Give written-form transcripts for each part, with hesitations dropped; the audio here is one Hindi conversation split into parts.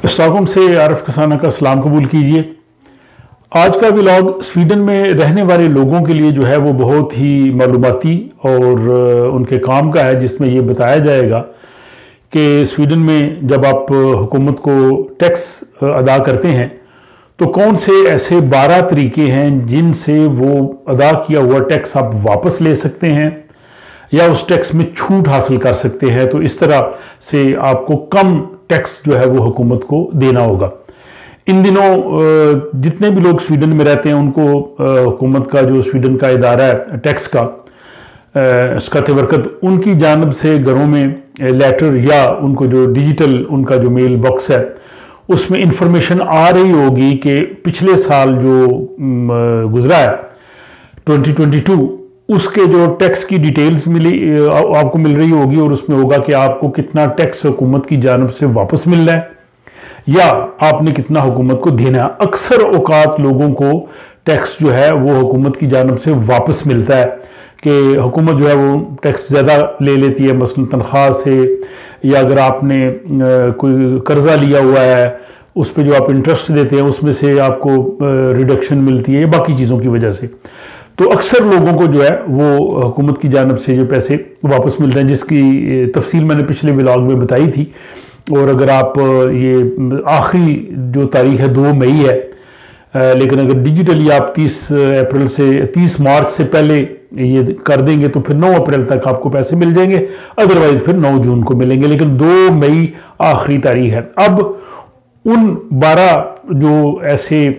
स्टॉकहोम से आरिफ कसाना का सलाम कबूल कीजिए। आज का व्लॉग स्वीडन में रहने वाले लोगों के लिए जो है वो बहुत ही मालूमाती और उनके काम का है, जिसमें ये बताया जाएगा कि स्वीडन में जब आप हुकूमत को टैक्स अदा करते हैं तो कौन से ऐसे 12 तरीके हैं जिनसे वो अदा किया हुआ टैक्स आप वापस ले सकते हैं या उस टैक्स में छूट हासिल कर सकते हैं। तो इस तरह से आपको कम टैक्स जो है वो हुकूमत को देना होगा। इन दिनों जितने भी लोग स्वीडन में रहते हैं उनको हुकूमत का जो स्वीडन का इदारा है टैक्स का स्कातेवर्कत उनकी जानब से घरों में लेटर या उनको जो डिजिटल उनका जो मेल बॉक्स है उसमें इंफॉर्मेशन आ रही होगी कि पिछले साल जो गुजरा है 2022 उसके जो टैक्स की डिटेल्स आपको मिल रही होगी और उसमें होगा कि आपको कितना टैक्स हुकूमत की जानब से वापस मिल रहा है या आपने कितना हुकूमत को देना है। अक्सर औकात लोगों को टैक्स जो है वो हुकूमत की जानब से वापस मिलता है कि हुकूमत जो है वो टैक्स ज़्यादा ले लेती है, मसलन तनख्वाह से, या अगर आपने कोई कर्जा लिया हुआ है उस पर जो आप इंटरेस्ट देते हैं उसमें से आपको रिडक्शन मिलती है या बाकी चीज़ों की वजह से। तो अक्सर लोगों को जो है वो हुकूमत की जानब से जो पैसे वापस मिलते हैं, जिसकी तफसील मैंने पिछले व्लॉग में बताई थी। और अगर आप ये आखिरी जो तारीख है 2 मई है, लेकिन अगर डिजिटली आप 30 मार्च से पहले ये कर देंगे तो फिर 9 अप्रैल तक आपको पैसे मिल जाएंगे, अदरवाइज फिर 9 जून को मिलेंगे, लेकिन 2 मई आखिरी तारीख है। अब उन 12 जो ऐसे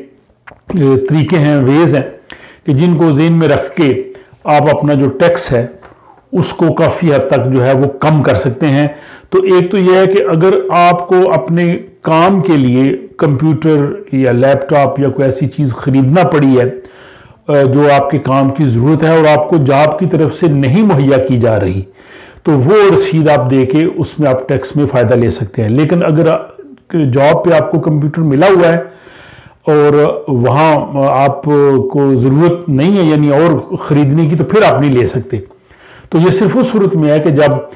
तरीके हैं, वेज हैं कि जिनको ज़हन में रख के आप अपना जो टैक्स है उसको काफ़ी हद तक जो है वो कम कर सकते हैं। तो एक तो यह है कि अगर आपको अपने काम के लिए कंप्यूटर या लैपटॉप या कोई ऐसी चीज़ ख़रीदना पड़ी है जो आपके काम की ज़रूरत है और आपको जॉब की तरफ से नहीं मुहैया की जा रही, तो वो रसीद आप दे के उसमें आप टैक्स में फ़ायदा ले सकते हैं। लेकिन अगर जॉब पे आपको कंप्यूटर मिला हुआ है और वहाँ आपको ज़रूरत नहीं है यानी और ख़रीदने की, तो फिर आप नहीं ले सकते। तो ये सिर्फ उस सूरत में है कि जब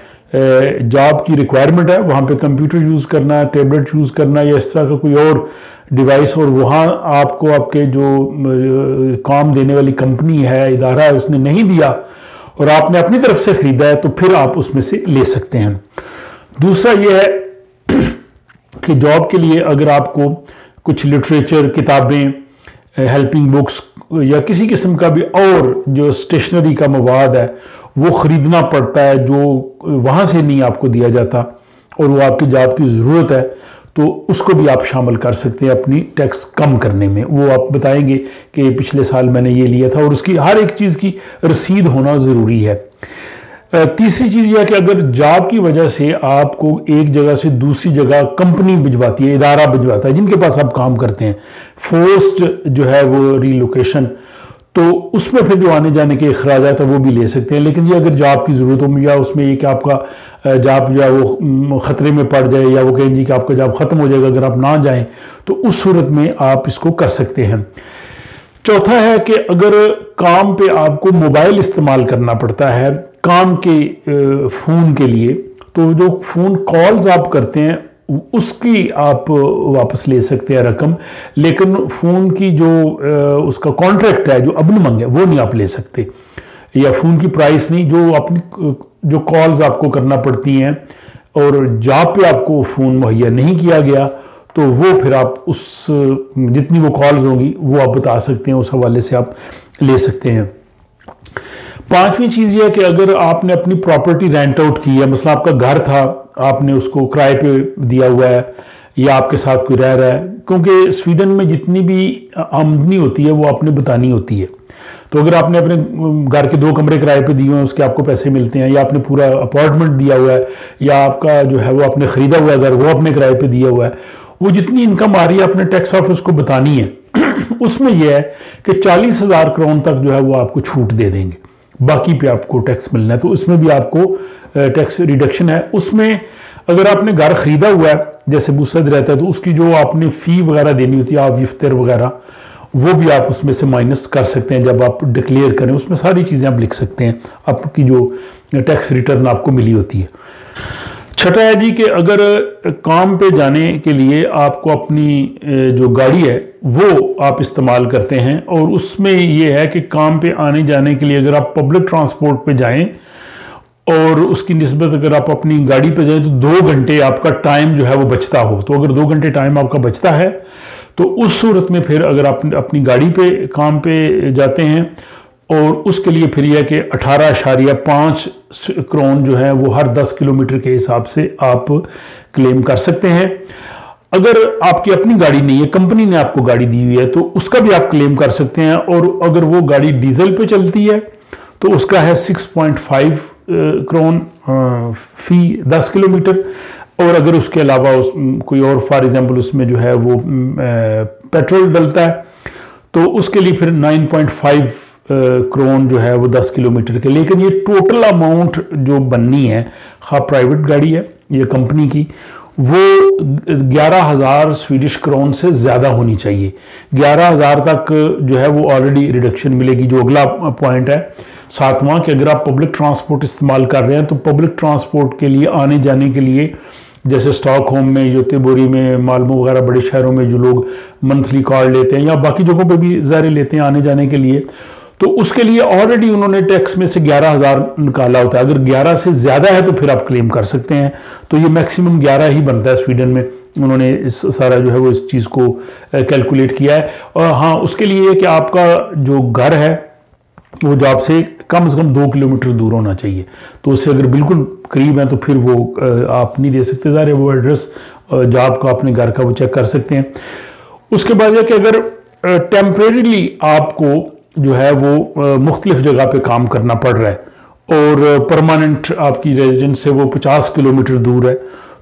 जॉब की रिक्वायरमेंट है, वहाँ पे कंप्यूटर यूज़ करना, टैबलेट यूज़ करना या इस तरह का कोई और डिवाइस, और वहाँ आपको आपके जो काम देने वाली कंपनी है, इदारा है, उसने नहीं दिया और आपने अपनी तरफ से ख़रीदा है, तो फिर आप उसमें से ले सकते हैं। दूसरा ये है कि जॉब के लिए अगर आपको कुछ लिटरेचर, किताबें, हेल्पिंग बुक्स या किसी किस्म का भी और जो स्टेशनरी का मवाद है वो ख़रीदना पड़ता है जो वहाँ से नहीं आपको दिया जाता और वो आपकी जॉब की ज़रूरत है, तो उसको भी आप शामिल कर सकते हैं अपनी टैक्स कम करने में। वो आप बताएंगे कि पिछले साल मैंने ये लिया था, और उसकी हर एक चीज़ की रसीद होना ज़रूरी है। तीसरी चीज़ यह है कि अगर जॉब की वजह से आपको एक जगह से दूसरी जगह कंपनी भिजवाती है, इदारा भिजवाता है जिनके पास आप काम करते हैं, फोर्स्ड जो है वो रीलोकेशन, तो उसमें फिर जो आने जाने के अखराजात है वो भी ले सकते हैं। लेकिन ये अगर जॉब की ज़रूरत हो या उसमें ये कि आपका जॉब जो है वो ख़तरे में पड़ जाए या वो कहें जी कि आपका जॉब ख़त्म हो जाएगा अगर आप ना जाएं, तो उस सूरत में आप इसको कर सकते हैं। चौथा है कि अगर काम पे आपको मोबाइल इस्तेमाल करना पड़ता है काम के फ़ोन के लिए, तो जो फ़ोन कॉल्स आप करते हैं उसकी आप वापस ले सकते हैं रकम, लेकिन फ़ोन की जो उसका कॉन्ट्रैक्ट है, जो अबनमंग है, वो नहीं आप ले सकते, या फ़ोन की प्राइस नहीं, जो अपनी जो कॉल्स आपको करना पड़ती हैं और जॉब पे आपको फ़ोन मुहैया नहीं किया गया, तो वो फिर आप उस जितनी वो कॉल्स होंगी वो आप बता सकते हैं, उस हवाले से आप ले सकते हैं। पांचवी चीज़ यह है कि अगर आपने अपनी प्रॉपर्टी रेंट आउट की है, मसला आपका घर था, आपने उसको किराए पे दिया हुआ है या आपके साथ कोई रह रहा है, क्योंकि स्वीडन में जितनी भी आमदनी होती है वो आपने बतानी होती है। तो अगर आपने अपने घर के 2 कमरे किराए पे दिए हुए हैं उसके आपको पैसे मिलते हैं, या आपने पूरा अपार्टमेंट दिया हुआ है, या आपका जो है वो आपने ख़रीदा हुआ घर वो अपने किराए पे दिया हुआ है, वो जितनी इनकम आ रही है अपने टैक्स ऑफिस को बतानी है। उसमें यह है कि 40,000 क्रोन तक जो है वो आपको छूट दे देंगे, बाकी पे आपको टैक्स मिलना है, तो उसमें भी आपको टैक्स रिडक्शन है। उसमें अगर आपने घर ख़रीदा हुआ है, जैसे बुसद रहता है, तो उसकी जो आपने फ़ी वगैरह देनी होती है, आप विफ्तर वगैरह, वो भी आप उसमें से माइनस कर सकते हैं जब आप डिक्लेयर करें। उसमें सारी चीज़ें आप लिख सकते हैं, आपकी जो टैक्स रिटर्न आपको मिली होती है। छठा है जी कि अगर काम पे जाने के लिए आपको अपनी जो गाड़ी है वो आप इस्तेमाल करते हैं, और उसमें ये है कि काम पे आने जाने के लिए अगर आप पब्लिक ट्रांसपोर्ट पे जाएं और उसकी निस्बत अगर आप अपनी गाड़ी पे जाएं तो 2 घंटे आपका टाइम जो है वो बचता हो। तो अगर 2 घंटे टाइम आपका बचता है तो उस सूरत में फिर अगर आप अपनी गाड़ी पे काम पे जाते हैं, और उसके लिए फिर यह कि 18.5 करोन जो है वो हर 10 किलोमीटर के हिसाब से आप क्लेम कर सकते हैं। अगर आपकी अपनी गाड़ी नहीं है, कंपनी ने आपको गाड़ी दी हुई है, तो उसका भी आप क्लेम कर सकते हैं। और अगर वो गाड़ी डीजल पे चलती है तो उसका है 6.5 करोन फी 10 किलोमीटर। और अगर उसके अलावा कोई और फॉर एग्जांपल उसमें जो है वो पेट्रोल डलता है तो उसके लिए फिर 9.5 करोन जो है वो 10 किलोमीटर के। लेकिन ये टोटल अमाउंट जो बननी है, खा प्राइवेट गाड़ी है या कंपनी की, वो 11,000 स्वीडिश करोन से ज़्यादा होनी चाहिए। 11,000 तक जो है वो ऑलरेडी रिडक्शन मिलेगी। जो अगला पॉइंट है 7वां कि अगर आप पब्लिक ट्रांसपोर्ट इस्तेमाल कर रहे हैं तो पब्लिक ट्रांसपोर्ट के लिए आने जाने के लिए, जैसे स्टॉकहोम में, योतेबोरी में, माल्मो वगैरह बड़े शहरों में जो लोग मंथली कार्ड लेते हैं या बाकी जगहों पे भी ज़ाहिर लेते हैं आने जाने के लिए, तो उसके लिए ऑलरेडी उन्होंने टैक्स में से 11,000 निकाला होता है। अगर 11 से ज़्यादा है तो फिर आप क्लेम कर सकते हैं। तो ये मैक्सिमम 11 ही बनता है स्वीडन में। उन्होंने इस सारा जो है वो इस चीज़ को कैलकुलेट किया है। और हाँ, उसके लिए कि आपका जो घर है वो जॉब से कम 2 किलोमीटर दूर होना चाहिए। तो उससे अगर बिल्कुल करीब है तो फिर वो आप नहीं दे सकते। ज़ाहिर है वो एड्रेस जॉब का अपने घर का वो चेक कर सकते हैं। उसके बाद यह कि अगर टेम्परेरीली आपको जो है वो मुख्तलिफ जगह पे काम करना पड़ रहा है और परमानेंट आपकी रेजिडेंस से वो 50 किलोमीटर दूर है,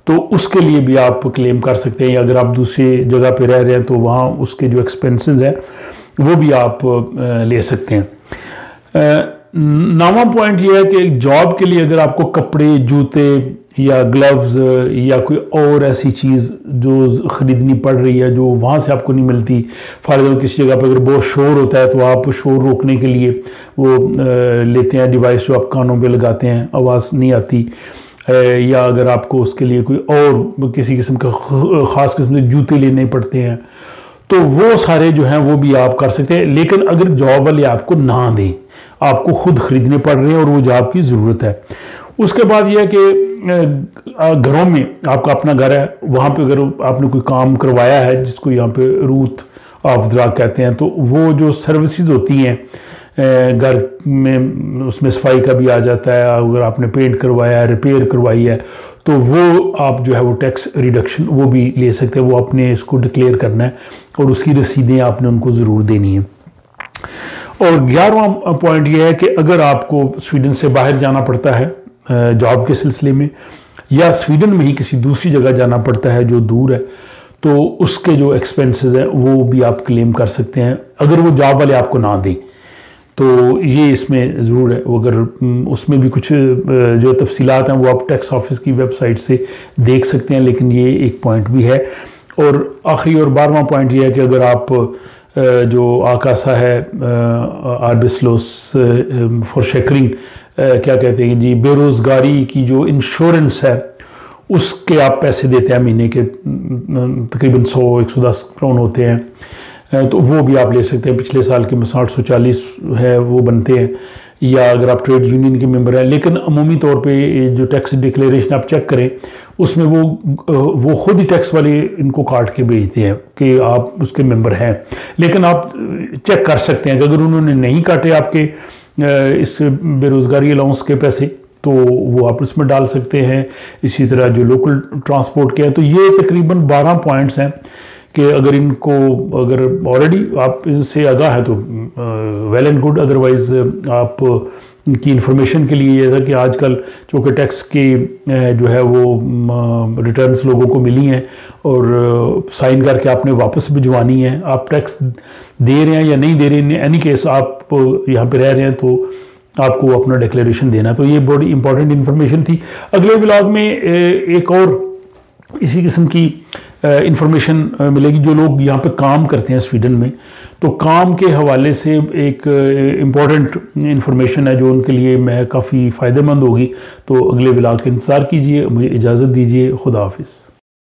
तो उसके लिए भी आप क्लेम कर सकते हैं। या अगर आप दूसरी जगह पे रह रहे हैं तो वहाँ उसके जो एक्सपेंसेस है वो भी आप ले सकते हैं। 9वां पॉइंट ये है कि जॉब के लिए अगर आपको कपड़े, जूते या ग्लव्स या कोई और ऐसी चीज़ जो ख़रीदनी पड़ रही है जो वहाँ से आपको नहीं मिलती, फॉर एग्जाम्पल किसी जगह पर अगर बहुत शोर होता है तो आप शोर रोकने के लिए वो लेते हैं डिवाइस जो आप कानों पे लगाते हैं, आवाज़ नहीं आती। या अगर आपको उसके लिए कोई और किसी किस्म का ख़ास किस्म के जूते लेने पड़ते हैं तो वो सारे जो हैं वो भी आप कर सकते हैं। लेकिन अगर जॉब वाले आपको ना दें, आपको खुद ख़रीदने पड़ रहे हैं और वो जॉब की ज़रूरत है। उसके बाद यह है कि घरों में आपका अपना घर है, वहाँ पे अगर आपने कोई काम करवाया है जिसको यहाँ पे रूथ ऑफ द कहते हैं, तो वो जो सर्विसेज होती हैं घर में, उसमें सफाई का भी आ जाता है। अगर आपने पेंट करवाया है, रिपेयर करवाई है, तो वो आप जो है वो टैक्स रिडक्शन वो भी ले सकते हैं। वो आपने इसको डिक्लेयर करना है और उसकी रसीदें आपने उनको ज़रूर देनी है। और 11वां पॉइंट ये है कि अगर आपको स्वीडन से बाहर जाना पड़ता है जॉब के सिलसिले में, या स्वीडन में ही किसी दूसरी जगह जाना पड़ता है जो दूर है, तो उसके जो एक्सपेंसेस हैं वो भी आप क्लेम कर सकते हैं अगर वो जॉब वाले आपको ना दें। तो ये इसमें ज़रूर है। वो अगर उसमें भी कुछ जो तफसीलात हैं वो आप टैक्स ऑफिस की वेबसाइट से देख सकते हैं, लेकिन ये एक पॉइंट भी है। और आखिरी और 12वां पॉइंट ये है कि अगर आप जो आकासा है आर्बिसलोस फॉर शेकरिंग क्या कहते हैं जी, बेरोज़गारी की जो इंश्योरेंस है उसके आप पैसे देते हैं महीने के तकरीबन 100-110 करोन होते हैं, तो वो भी आप ले सकते हैं। पिछले साल के 840 है वो बनते हैं। या अगर आप ट्रेड यूनियन के मेंबर हैं, लेकिन अमूमी तौर पे जो टैक्स डिक्लेरेशन आप चेक करें उसमें वो खुद ही टैक्स वाले इनको काट के भेजते हैं कि आप उसके मेंबर हैं। लेकिन आप चेक कर सकते हैं कि अगर उन्होंने नहीं काटे आपके इस बेरोज़गारी अलाउंस के पैसे तो वो आप इसमें डाल सकते हैं। इसी तरह जो लोकल ट्रांसपोर्ट के हैं, तो ये तकरीबन 12 पॉइंट्स हैं कि अगर इनको अगर ऑलरेडी आप इनसे आगाह है तो वेल एंड गुड। अदरवाइज़ आप की इंफॉर्मेशन के लिए ये था कि आजकल चूँकि टैक्स की जो है वो रिटर्न्स लोगों को मिली हैं और साइन करके आपने वापस भिजवानी है। आप टैक्स दे रहे हैं या नहीं दे रहे हैं, एनी केस आप यहाँ पे रह रहे हैं तो आपको अपना डिक्लेरेशन देना। तो ये बड़ी इंपॉर्टेंट इन्फॉर्मेशन थी। अगले व्लॉग में एक और इसी किस्म की इंफॉर्मेशन मिलेगी। जो लोग यहाँ पे काम करते हैं स्वीडन में, तो काम के हवाले से एक इम्पॉर्टेंट इंफॉर्मेशन है जो उनके लिए मैं काफ़ी फ़ायदेमंद होगी। तो अगले व्लॉग का इंतज़ार कीजिए। मुझे इजाज़त दीजिए। खुदा हाफिज़।